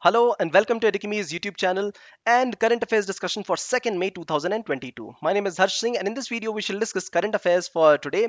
Hello and welcome to Edukemy's YouTube channel and current affairs discussion for 2nd May 2022. My name is Harsh Singh and in this video we shall discuss current affairs for today.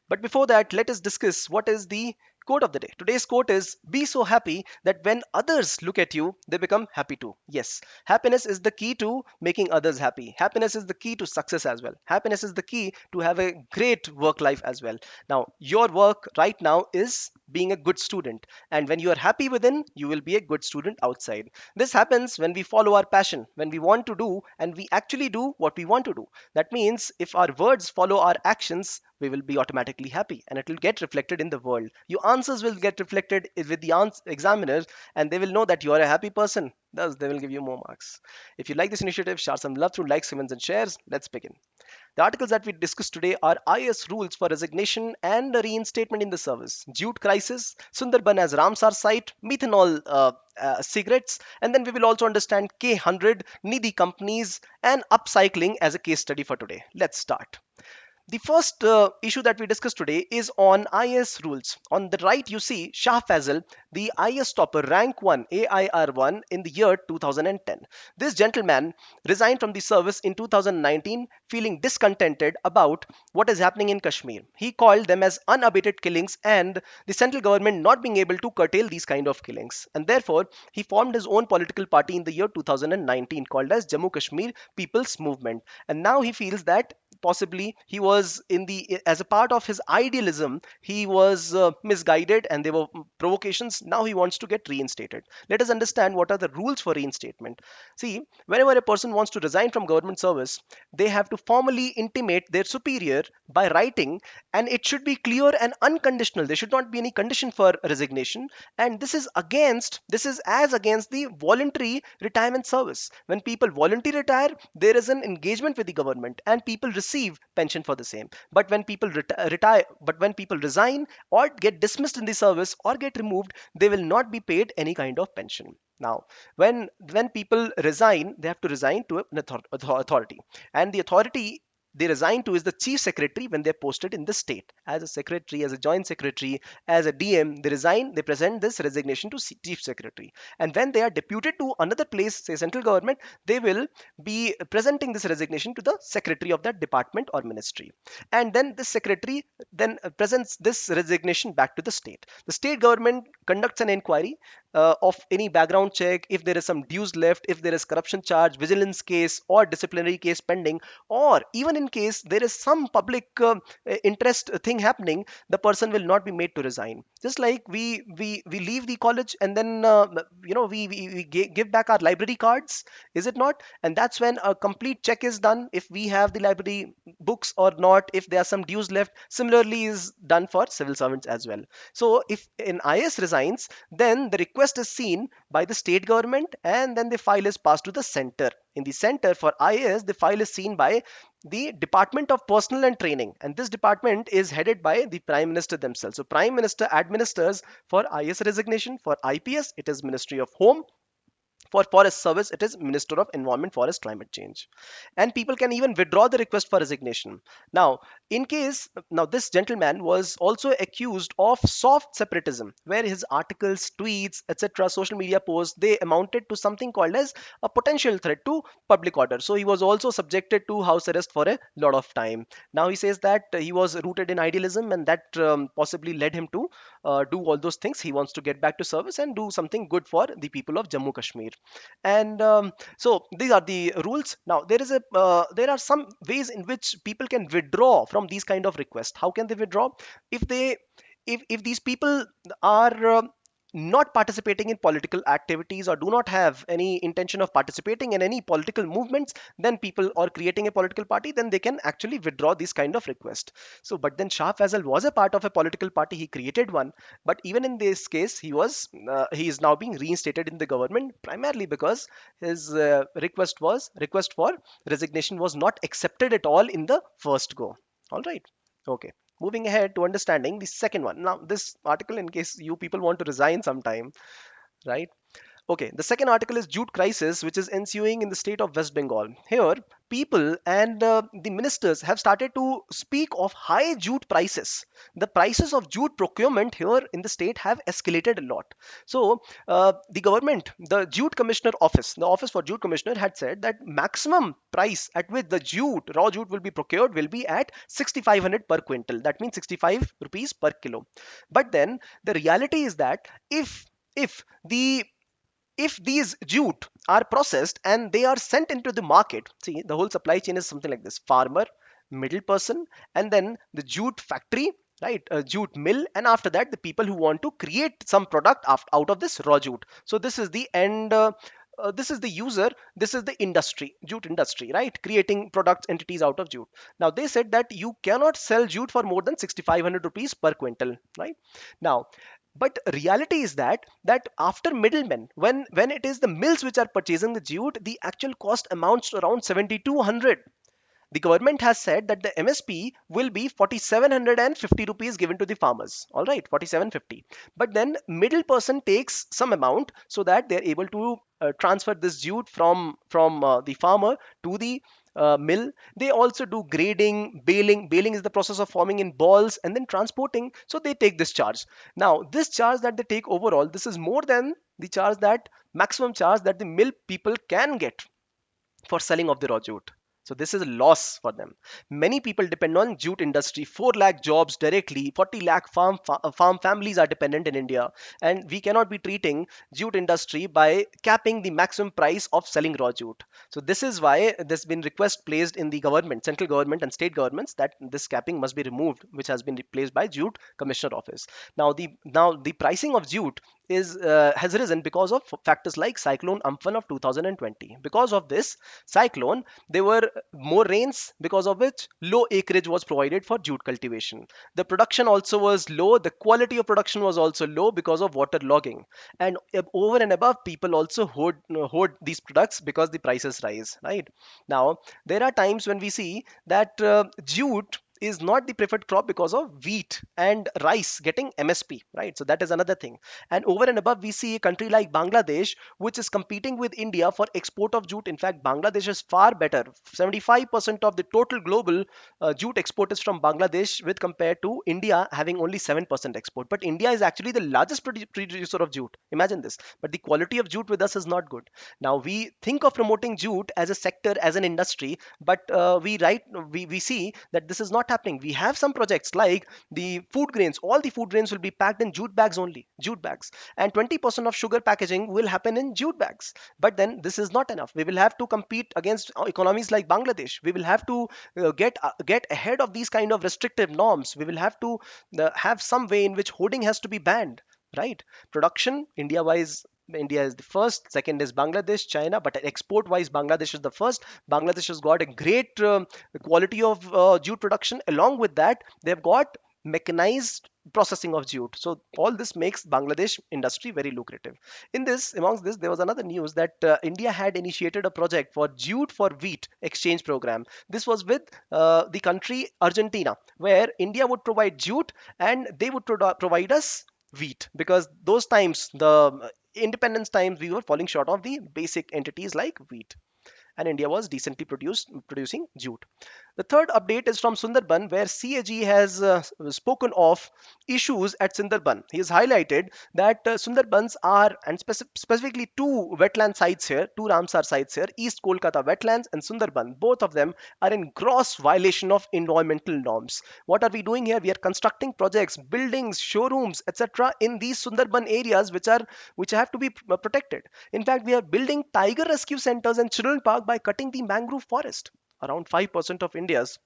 But before that, let us discuss what is the quote of the day. Today's quote is be so happy that when others look at you, they become happy too. Yes, happiness is the key to making others happy. Happiness is the key to success as well. Happiness is the key to have a great work life as well. Now, your work right now is being a good student, and when you are happy within, you will be a good student outside. This happens when we follow our passion, when we want to do and we actually do what we want to do. That means if our words follow our actions, we will be automatically happy and it will get reflected in the world. Your answers will get reflected with the examiners, and they will know that you are a happy person. Thus, they will give you more marks. If you like this initiative, share some love through likes, comments, and shares. Let's begin. The articles that we discussed today are IAS Rules for Resignation and Reinstatement in the Service, Jute Crisis, Sundarban as Ramsar Site, Methanol Cigarettes, and then we will also understand K100, Nidhi Companies, and Upcycling as a case study for today. Let's start. The first issue that we discussed today is on IAS rules. On the right, you see Shah Fazal, the IAS topper, rank 1, AIR1 in the year 2010. This gentleman resigned from the service in 2019, feeling discontented about what is happening in Kashmir. He called them as unabated killings and the central government not being able to curtail these kind of killings. And therefore, he formed his own political party in the year 2019 called as Jammu Kashmir People's Movement. And now he feels that possibly he was in the as a part of his idealism he was misguided and there were provocations. Now he wants to get reinstated. Let us understand what are the rules for reinstatement. See, whenever a person wants to resign from government service, they have to formally intimate their superior by writing, and it should be clear and unconditional. There should not be any condition for resignation, and this is as against the voluntary retirement service. When people voluntarily retire, there is an engagement with the government and people receive pension for the same. But when people retire, but when people resign or get dismissed in the service or get removed, they will not be paid any kind of pension. Now, when people resign, they have to resign to an authority, and the authority they resign to is the chief secretary when they're posted in the state as a secretary, as a joint secretary, as a DM. They resign, they present this resignation to chief secretary, and when they are deputed to another place, say central government, they will be presenting this resignation to the secretary of that department or ministry, and then this secretary then presents this resignation back to the state. The state government conducts an inquiry of any background check, if there is some dues left, if there is corruption charge, vigilance case or disciplinary case pending, or even in case there is some public interest thing happening, the person will not be made to resign. Just like we leave the college and then we give back our library cards, is it not? And that's when a complete check is done if we have the library books or not, if there are some dues left. Similarly is done for civil servants as well. So if an IS resigns, then the request is seen by the state government and then the file is passed to the center. In the center for IAS, the file is seen by the Department of Personnel and Training, and this department is headed by the Prime Minister themselves. So Prime Minister administers for IAS resignation. For IPS, it is Ministry of Home. For forest service, it is Minister of Environment, Forest, Climate Change. And people can even withdraw the request for resignation. Now, now this gentleman was also accused of soft separatism, where his articles, tweets, etc., social media posts, they amounted to something called as a potential threat to public order. So he was also subjected to house arrest for a lot of time. Now he says that he was rooted in idealism, and that possibly led him to do all those things. He wants to get back to service and do something good for the people of Jammu Kashmir. And so these are the rules. Now there are some ways in which people can withdraw from these kind of requests. How can they withdraw? If they if these people are not participating in political activities or do not have any intention of participating in any political movements, then people are creating a political party, then they can actually withdraw this kind of request. So but then Shah Fazal was a part of a political party, he created one, but even in this case he is now being reinstated in the government primarily because his request for resignation was not accepted at all in the first go. All right. Okay. Moving ahead to understanding the second one. Now, this article, in case you people want to resign sometime, right? Okay, the second article is jute crisis, which is ensuing in the state of West Bengal. Here, people and the ministers have started to speak of high jute prices. The prices of jute procurement here in the state have escalated a lot. So, the government, the Jute Commissioner Office, the Office for Jute Commissioner had said that maximum price at which the jute, raw jute will be procured will be at 6,500 per quintal. That means 65 rupees per kilo. But then the reality is that if the if these jute are processed and they are sent into the market, see, the whole supply chain is something like this: farmer, middle person, and then the jute factory, right, a jute mill, and after that the people who want to create some product out of this raw jute. So this is the end, this is the user, this is the industry, jute industry, right, creating products, entities out of jute. Now they said that you cannot sell jute for more than 6,500 rupees per quintal, right? Now, but reality is that after middlemen, when it is the mills which are purchasing the jute, the actual cost amounts to around 7,200. The government has said that the MSP will be 4,750 rupees given to the farmers. All right, 4,750. But then middle person takes some amount so that they're able to transfer this jute from the farmer to the mill. They also do grading, baling. Baling is the process of forming in balls and then transporting. So they take this charge. Now, this charge that they take overall, this is more than the charge that maximum charge that the mill people can get for selling of the raw jute. So this is a loss for them. Many people depend on jute industry. 4 lakh jobs directly, 40 lakh farm families are dependent in India. And we cannot be treating jute industry by capping the maximum price of selling raw jute. So this is why there's been request placed in the government, central government and state governments, that this capping must be removed, which has been replaced by Jute Commissioner Office. Now the pricing of jute is has risen because of factors like cyclone Amphan of 2020. Because of this cyclone, there were more rains, because of which low acreage was provided for jute cultivation. The production also was low. The quality of production was also low because of water logging. And over and above, people also hoard these products because the prices rise. Right now, there are times when we see that jute is not the preferred crop because of wheat and rice getting MSP, right? So that is another thing. And over and above, we see a country like Bangladesh, which is competing with India for export of jute. In fact, Bangladesh is far better. 75% of the total global jute export is from Bangladesh, with compared to India having only 7% export. But India is actually the largest producer of jute. Imagine this. But the quality of jute with us is not good. Now we think of promoting jute as a sector, as an industry, but we see that this is not happening. We have some projects like the food grains. All the food grains will be packed in jute bags only, jute bags, and 20% of sugar packaging will happen in jute bags. But then this is not enough. We will have to compete against economies like Bangladesh. We will have to get ahead of these kind of restrictive norms. We will have to have some way in which hoarding has to be banned, right? Production, India wise, India is the first, second is Bangladesh, China, but export wise, Bangladesh is the first. Bangladesh has got a great quality of jute production. Along with that, they've got mechanized processing of jute. So all this makes Bangladesh industry very lucrative. Amongst this, there was another news that India had initiated a project for jute for wheat exchange program. This was with the country Argentina, where India would provide jute and they would provide us wheat, because those times, the independence times, we were falling short of the basic entities like wheat, and India was decently producing jute. The third update is from Sundarban, where CAG has spoken of issues at Sundarban. He has highlighted that Sundarbans are, and specifically two wetland sites here, two Ramsar sites here, East Kolkata wetlands and Sundarban, both of them are in gross violation of environmental norms. What are we doing here? We are constructing projects, buildings, showrooms, etc. in these Sundarban areas, which have to be protected. In fact, we are building tiger rescue centers and children park by cutting the mangrove forest. Around 5% of India's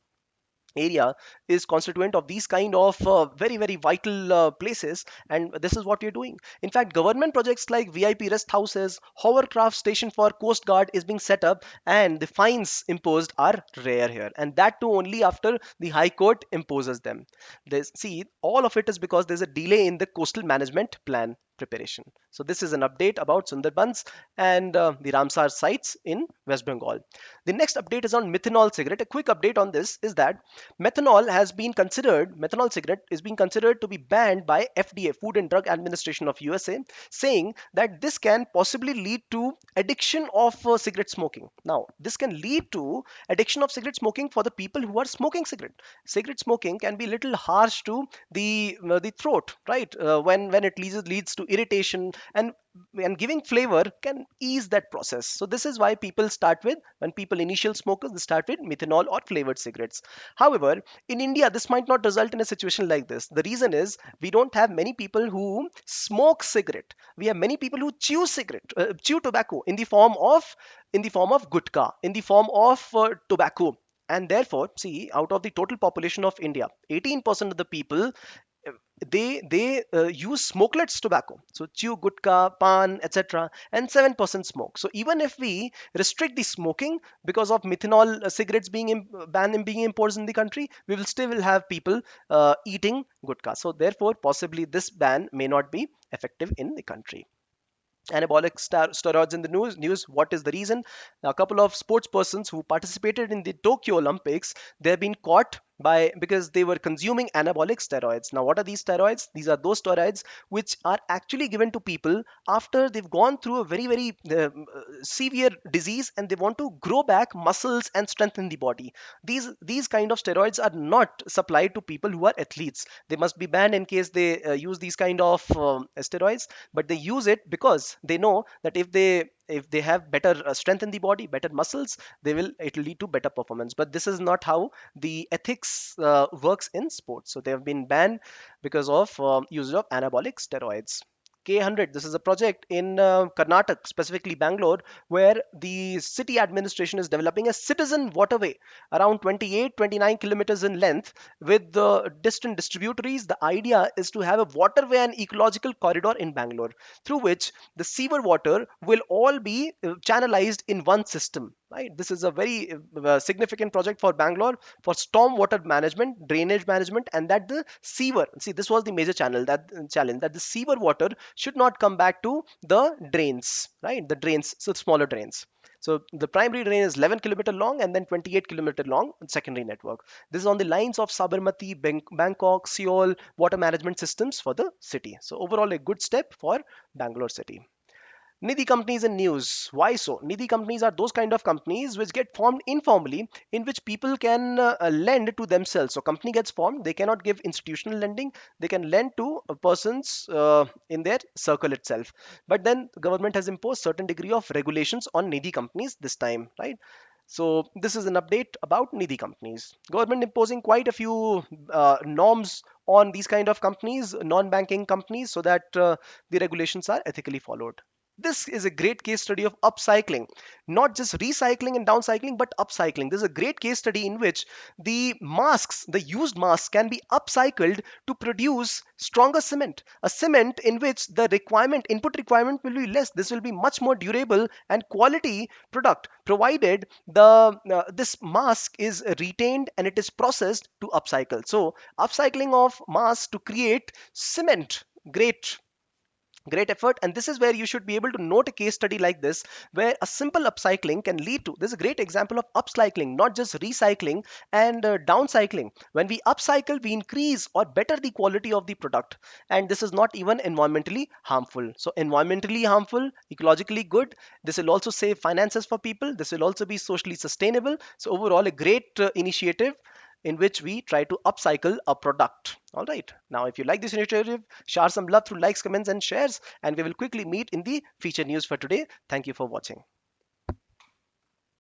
area is constituent of these kind of very vital places, and this is what we're doing. In fact, government projects like VIP rest houses, hovercraft station for coast guard is being set up, and the fines imposed are rare here, and that too only after the high court imposes them. See, all of it is because there's a delay in the coastal management plan. preparation. So this is an update about Sundarbans and the Ramsar sites in West Bengal. The next update is on methanol cigarette. A quick update on this is that methanol cigarette is being considered to be banned by FDA, Food and Drug Administration of USA, saying that this can possibly lead to addiction of cigarette smoking. Now, this can lead to addiction of cigarette smoking for the people who are smoking cigarette. Cigarette smoking can be little harsh to the throat, right? When it leads to irritation, and giving flavor can ease that process. So this is why people start with, when people initial smokers, they start with methanol or flavored cigarettes. However, in India, this might not result in a situation like this. The reason is we don't have many people who smoke cigarette. We have many people who chew tobacco in the form of gutka, in the form of tobacco. And therefore, see, out of the total population of India, 18% of the people, they use smokeless tobacco, so chew gutka, pan, etc., and 7% smoke. So even if we restrict the smoking because of methanol cigarettes being banned and being imposed in the country, we will still have people eating gutka. So therefore, possibly this ban may not be effective in the country. Anabolic steroids in the news. What is the reason? A couple of sports persons who participated in the Tokyo Olympics, they have been caught because they were consuming anabolic steroids. Now, what are these steroids? These are those steroids which are actually given to people after they've gone through a very, very severe disease and they want to grow back muscles and strengthen the body. These kind of steroids are not supplied to people who are athletes. They must be banned in case they use these kind of steroids, but they use it because they know that if they have better strength in the body, better muscles, it will lead to better performance. But this is not how the ethics works in sports. So they have been banned because of use of anabolic steroids. K100, this is a project in Karnataka, specifically Bangalore, where the city administration is developing a citizen waterway around 28-29 kilometers in length with the distant distributaries. The idea is to have a waterway and ecological corridor in Bangalore through which the sewer water will all be channelized in one system. Right, this is a very significant project for Bangalore for storm water management, drainage management, and that the sewer. See, this was the major challenge, that the sewer water should not come back to the drains, right? The drains, so smaller drains. So the primary drain is 11-kilometer long and then 28-kilometer long secondary network. This is on the lines of Sabarmati, Bangkok, Seoul water management systems for the city. So overall, a good step for Bangalore city. Nidhi companies and news. Why so? Nidhi companies are those kind of companies which get formed informally, in which people can lend to themselves. So company gets formed, they cannot give institutional lending, they can lend to persons in their circle itself. But then the government has imposed certain degree of regulations on Nidhi companies this time, right? So this is an update about Nidhi companies. Government imposing quite a few norms on these kind of companies, non-banking companies, so that the regulations are ethically followed. This is a great case study of upcycling, not just recycling and downcycling, but upcycling. This is a great case study in which the used masks can be upcycled to produce stronger cement, a cement in which the input requirement will be less. This will be much more durable and quality product, provided this mask is retained and it is processed to upcycle. So upcycling of mask to create cement, great effort. And this is where you should be able to note a case study like this, where a simple upcycling can lead to, this is a great example of upcycling, not just recycling and downcycling. When we upcycle, we increase or better the quality of the product, and this is not even environmentally harmful. So environmentally harmful, ecologically good. This will also save finances for people. This will also be socially sustainable. So overall, a great initiative in which we try to upcycle a product. All right. Now, if you like this initiative, share some love through likes, comments, and shares. And we will quickly meet in the feature news for today. Thank you for watching.